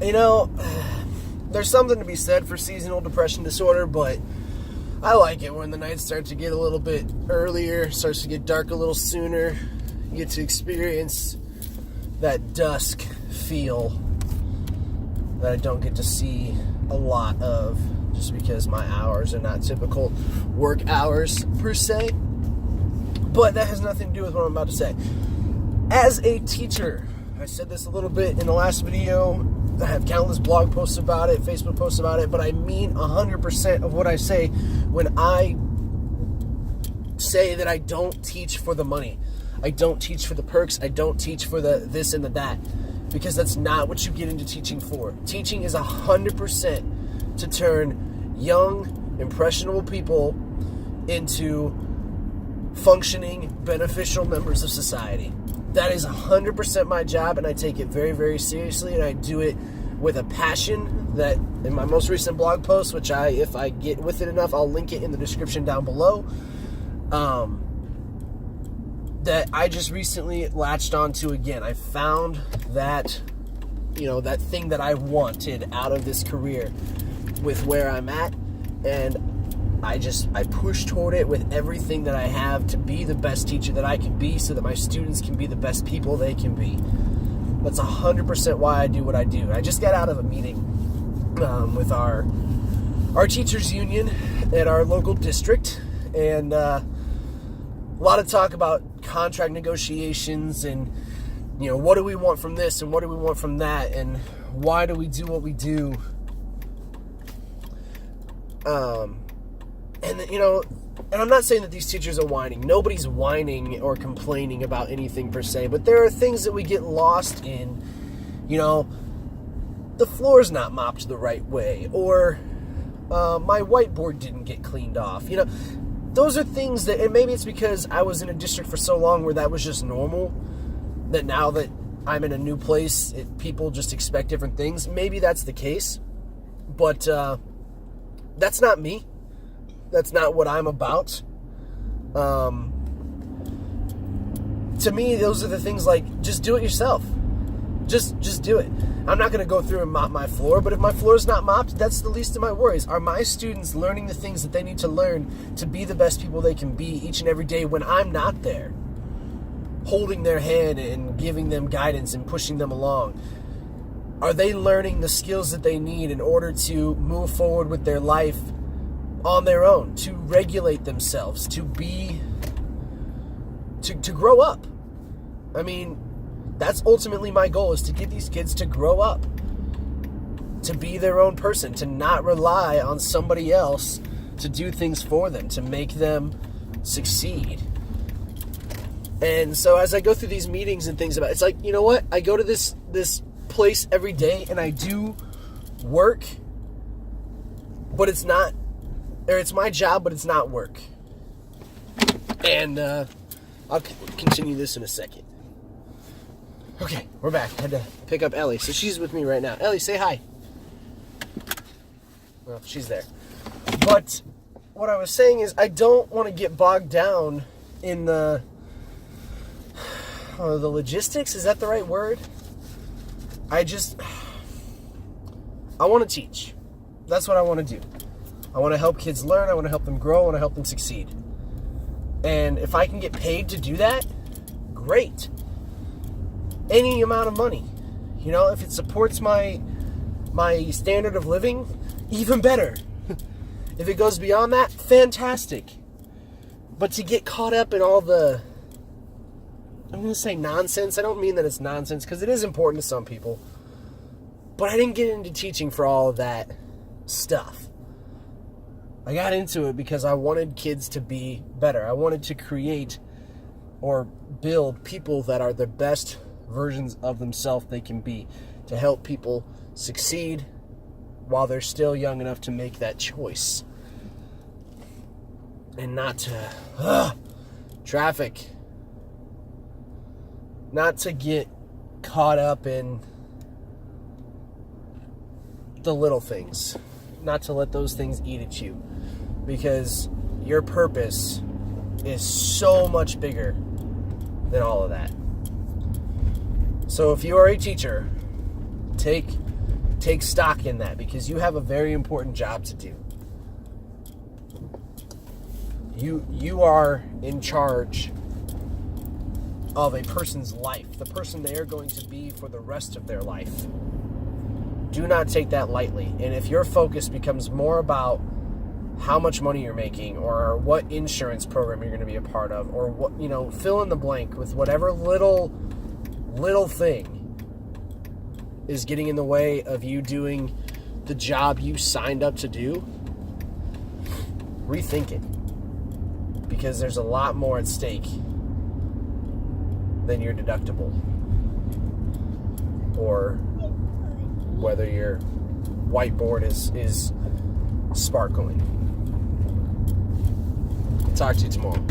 You know, there's something to be said for seasonal depression disorder, but I like it when the nights start to get a little bit earlier, starts to get dark a little sooner. You get to experience that dusk feel that I don't get to see a lot of just because my hours are not typical work hours per se. But that has nothing to do with what I'm about to say. As a teacher, I said this a little bit in the last video. I have countless blog posts about it, Facebook posts about it, but I mean 100% of what I say when I say that I don't teach for the money. I don't teach for the perks. I don't teach for the this and the that, because that's not what you get into teaching for. Teaching is 100% to turn young, impressionable people into functioning, beneficial members of society. That is 100% my job, and I take it very, very seriously, and I do it with a passion that in my most recent blog post, which if I get with it enough, I'll link it in the description down below, that I just recently latched onto again. I found that, that thing that I wanted out of this career with where I'm at, and I push toward it with everything that I have to be the best teacher that I can be so that my students can be the best people they can be. That's 100% why I do what I do. I just got out of a meeting with our teachers union at our local district, and a lot of talk about contract negotiations and, what do we want from this and what do we want from that and why do we do what we do. And I'm not saying that these teachers are whining. Nobody's whining or complaining about anything per se, but there are things that we get lost in. The floor's not mopped the right way, or my whiteboard didn't get cleaned off. Those are things that, and maybe it's because I was in a district for so long where that was just normal, that now that I'm in a new place, people just expect different things. Maybe that's the case, but that's not me. That's not what I'm about. To me, those are the things like, just do it yourself. Just do it. I'm not going to go through and mop my floor, but if my floor is not mopped, that's the least of my worries. Are my students learning the things that they need to learn to be the best people they can be each and every day when I'm not there? Holding their hand and giving them guidance and pushing them along. Are they learning the skills that they need in order to move forward with their life on their own, to regulate themselves, to grow up? I mean, that's ultimately my goal, is to get these kids to grow up, to be their own person, to not rely on somebody else to do things for them, to make them succeed. And so as I go through these meetings and things about it, it's like, you know what? I go to this place every day and I do work, but it's not, or it's my job, but it's not work. And I'll continue this in a second. Okay, we're back. I had to pick up Ellie, so she's with me right now. Ellie, say hi. Well, she's there. But what I was saying is, I don't want to get bogged down in the logistics. Is that the right word? I want to teach. That's what I want to do. I want to help kids learn. I want to help them grow. I want to help them succeed. And if I can get paid to do that, great. Any amount of money. If it supports my standard of living, even better. If it goes beyond that, fantastic. But to get caught up in all the, I'm going to say nonsense. I don't mean that it's nonsense, because it is important to some people. But I didn't get into teaching for all of that stuff. I got into it because I wanted kids to be better. I wanted to create or build people that are the best versions of themselves they can be, to help people succeed while they're still young enough to make that choice. And not to traffic. Not to get caught up in the little things. Not to let those things eat at you. Because your purpose is so much bigger than all of that. So if you are a teacher, take Take stock in that, because you have a very important job to do. You are in charge of a person's life, the person they are going to be for the rest of their life. Do not take that lightly. And if your focus becomes more about how much money you're making, or what insurance program you're going to be a part of, or what, fill in the blank with whatever little thing is getting in the way of you doing the job you signed up to do, rethink it. Because there's a lot more at stake than your deductible, or whether your whiteboard is sparkling. Talk to you tomorrow.